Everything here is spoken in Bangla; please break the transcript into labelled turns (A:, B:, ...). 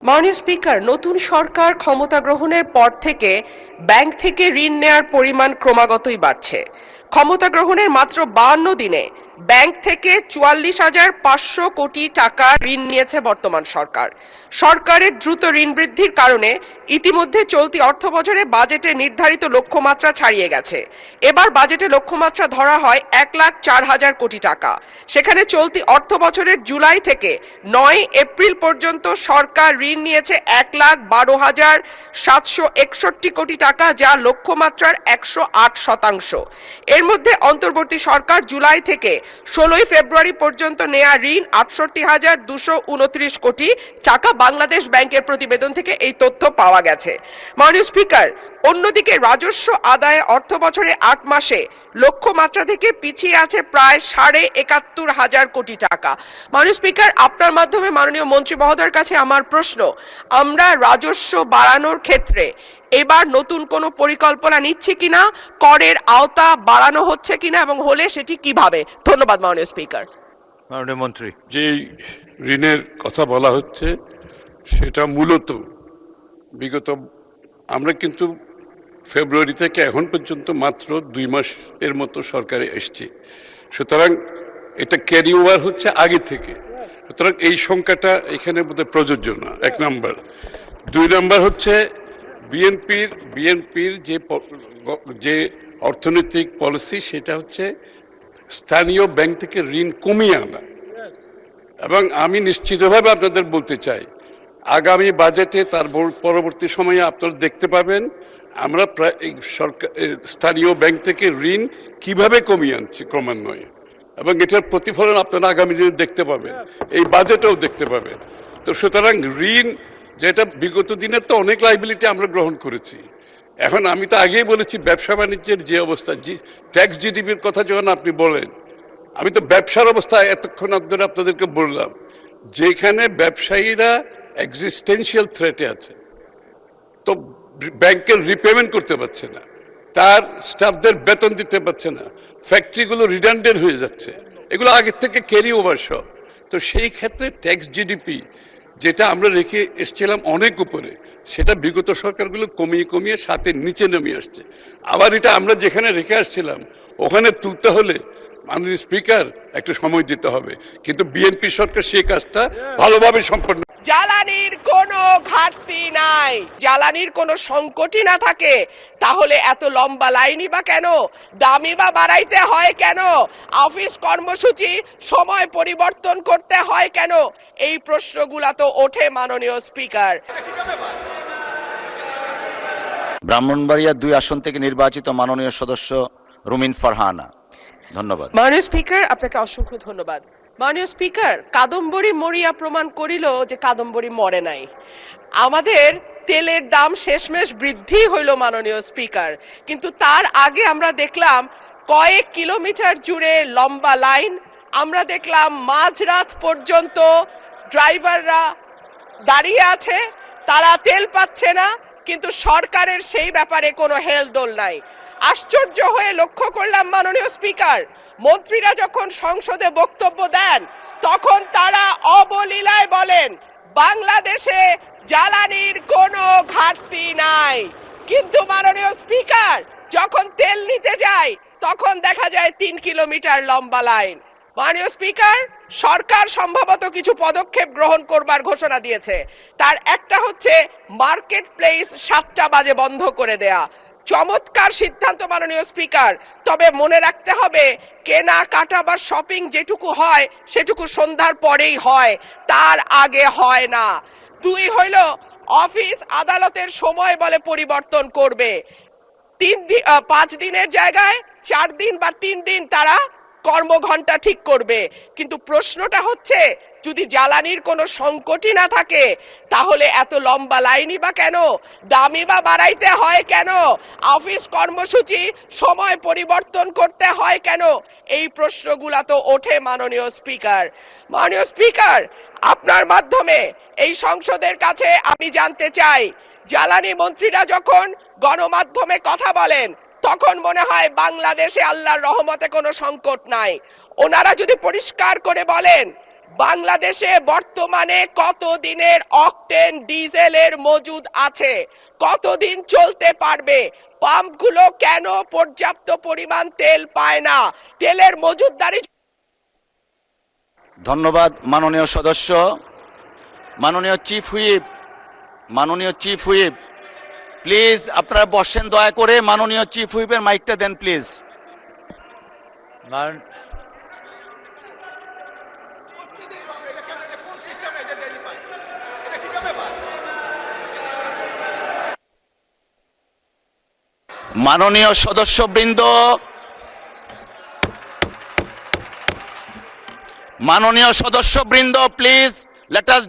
A: মাননীয় স্পিকার, নতুন সরকার ক্ষমতা গ্রহণের পর থেকে ব্যাংক থেকে ঋণ নেয়ার পরিমাণ ক্রমাগতই বাড়ছে। ক্ষমতা গ্রহণের মাত্র 52 দিনে ব্যাংক থেকে 44,500 কোটি টাকা ঋণ নিয়েছে বর্তমান সরকার। সরকারের দ্রুত ঋণ বৃদ্ধির কারণে ইতিমধ্যে চলতি অর্থবছরে বাজেটে নির্ধারিত লক্ষ্যমাত্রা ছাড়িয়ে গেছে। এবার বাজেটে লক্ষ্যমাত্রা ধরা হয় 1,04,000 কোটি টাকা। সেখানে চলতি অর্থবছরের জুলাই থেকে 9 এপ্রিল পর্যন্ত সরকার ঋণ নিয়েছে 1,12,761 কোটি টাকা, যা লক্ষ্যমাত্রার 108%। এর মধ্যে অন্তর্বর্তী সরকার জুলাই থেকে 16 ফেব্রুয়ারি পর্যন্ত নেয়া ঋণ 68,229 কোটি টাকা। বাংলাদেশ ব্যাংকের প্রতিবেদন থেকে এই তথ্য পাওয়া গেছে। মাননীয় স্পিকার, অন্যদিকে রাজস্ব আদায়ে অর্থবছরে 8 মাসে লক্ষ্যমাত্রা থেকে পিছিয়ে আছে প্রায় 71,500 কোটি টাকা। মাননীয় স্পিকার, আপনার মাধ্যমে মাননীয় মন্ত্রী মহোদয়ের কাছে আমার প্রশ্ন, আমরা রাজস্ব বাড়ানোর ক্ষেত্রে এবার নতুন কোনো পরিকল্পনা নিচ্ছি কিনা, করের আওতা বাড়ানো হচ্ছে কিনা এবং হলে সেটি কিভাবে? ধন্যবাদ মাননীয় স্পিকার।
B: মাননীয় মন্ত্রী।
C: যে ঋণের কথা বলা হচ্ছে সেটা মূলত বিগত আমরা কিন্তু ফেব্রুয়ারি থেকে এখন পর্যন্ত মাত্র 2 মাসের মতো সরকারে এসছে, সুতরাং এটা ক্যারি ওভার হচ্ছে আগে থেকে। সুতরাং এই সংখ্যাটা এখানে বোধহয় প্রযোজ্য না, 1 নাম্বার। 2 নাম্বার হচ্ছে বিএনপির যে অর্থনৈতিক পলিসি সেটা হচ্ছে স্থানীয় ব্যাংক থেকে ঋণ কমিয়ে আনা। এবং আমি নিশ্চিতভাবে আপনাদের বলতে চাই, আগামী বাজেটে তার পরবর্তী সময়ে আপনারা দেখতে পাবেন আমরা প্রায় সরকার স্থানীয় ব্যাংক থেকে ঋণ কিভাবে কমিয়ে আনছি ক্রমান্বয়ে, এবং এটার প্রতিফলন আপনারা আগামী দিনে দেখতে পাবেন, এই বাজেটেও দেখতে পাবেন। তো সুতরাং ঋণ যেটা বিগত দিনের তো অনেক লাইবিলিটি আমরা গ্রহণ করেছি। এখন আমি তো আগেই বলেছি ব্যবসা বাণিজ্যের যে অবস্থা, ট্যাক্স জিডিপির কথা যখন আপনি বলেন, আমি তো ব্যবসার অবস্থা এতক্ষণ ধরে আপনাদেরকে বললাম, যেখানে ব্যবসায়ীরা এক্সিস্টেন্সিয়াল থ্রেটে আছে, তো ব্যাংকের রিপেমেন্ট করতে পারছে না, তার স্টাফদের বেতন দিতে পারছে না, ফ্যাক্টরিগুলো রিডান্ডেন্ট হয়ে যাচ্ছে, এগুলো আগের থেকে ক্যারি ওভার সব। তো সেই ক্ষেত্রে ট্যাক্স জিডিপি যেটা আমরা রেখে এসেছিলাম অনেক উপরে, সেটা বিগত সরকারগুলো কমিয়ে কমিয়ে সাথে নিচে নেমে আসছে। আবার এটা আমরা যেখানে রেখে আসছিলাম ওখানে তুলতে হলে মাননীয় স্পিকার একটু সময় দিতে হবে, কিন্তু বিএনপি সরকার সেই কাজটা ভালোভাবে সম্পন্ন।
A: জ্বালানির কোনো ঘাটতি নাই, জ্বালানির কোনো সংকটই না থাকে, তাহলে এত লম্বা লাইনই বা কেন? দামি বা বাড়াইতে হয় কেন? অফিস কর্মসূচি সময় পরিবর্তন করতে হয় কেন? এই প্রশ্নগুলা তো ওঠে মাননীয় স্পিকার।
D: ব্রাহ্মণবাড়িয়া 2 আসন থেকে নির্বাচিত মাননীয় সদস্য রুমিন ফারহানা। ধন্যবাদ।
A: মাননীয় স্পিকার, আপনাকে অসংখ্য ধন্যবাদ। মাননীয় স্পিকার, কাদম্বরী মরিয়া প্রমাণ করিল যে কাদম্বরী মরে নাই। আমাদের তেলের দাম শেষমেশ বৃদ্ধি হইল মাননীয় স্পিকার, কিন্তু তার আগে আমরা দেখলাম কয়েক কিলোমিটার জুড়ে লম্বা লাইন। আমরা দেখলাম মাঝরাত পর্যন্ত ড্রাইভাররা দাঁড়িয়ে আছে, তারা তেল পাচ্ছে না, কিন্তু সরকারের সেই ব্যাপারে কোনো হেলদোল নাই। আশ্চর্য হয়ে লক্ষ্য করলাম মাননীয় স্পিকার, মন্ত্রীরা যখন সংসদে বক্তব্য দেন তখন তারা অবলীলায় বলেন বাংলাদেশে জ্বালানির কোনো ঘাটতি নাই, কিন্তু মাননীয় স্পিকার যখন তেল নিতে যায় তখন দেখা যায় 3 কিলোমিটার লম্বা লাইন। মাননীয় স্পিকার, সরকার সম্ভবত কিছু পদক্ষেপ গ্রহণ করবার ঘোষণা দিয়েছে। তার একটা হচ্ছে মার্কেট প্লেস 7টা বাজে বন্ধ করে দেয়া। চমৎকার সিদ্ধান্ত মাননীয় স্পিকার, তবে মনে রাখতে হবে কেনাকাটা বা শপিং যেটুকু হয় সেটুকু সন্ধ্যার পরেই হয়, তার আগে হয় না। 2 হইল অফিস আদালতের সময় বলে পরিবর্তন করবে, 5 দিনের জায়গায় 4 দিন বা 3 দিন তারা কর্মঘণ্টা ঠিক করবে। কিন্তু প্রশ্নটা হচ্ছে, যদি জ্বালানির কোনো সংকটই না থাকে তাহলে এত লম্বা লাইনই বা কেন? দামি বা বাড়াইতে হয় কেন? অফিস কর্মসূচি সময় পরিবর্তন করতে হয় কেন? এই প্রশ্নগুলা তো ওঠে মাননীয় স্পিকার। মাননীয় স্পিকার, আপনার মাধ্যমে এই সংসদের কাছে আমি জানতে চাই, জ্বালানি মন্ত্রীরা যখন গণমাধ্যমে কথা বলেন তখন মনে হয় বাংলাদেশে আল্লাহর রহমতে কোনো সংকট নাই। ওনারা যদি পরিষ্কার করে বলেন বাংলাদেশে বর্তমানে কত দিনের অকটেন ডিজেলের মজুদ আছে, কতদিন চলতে পারবে, পাম্পগুলো কেন পর্যাপ্ত পরিমাণ তেল পায় না, তেলের মজুদদারি।
D: ধন্যবাদ মাননীয় সদস্য। মাননীয় চিফ হুইপ প্লিজ আপনারা বসেন দয়া করে। মাননীয় চিফ হুইপের মাইকটা দেন প্লিজ। মাননীয় সদস্যবৃন্দ, প্লিজ লেট আস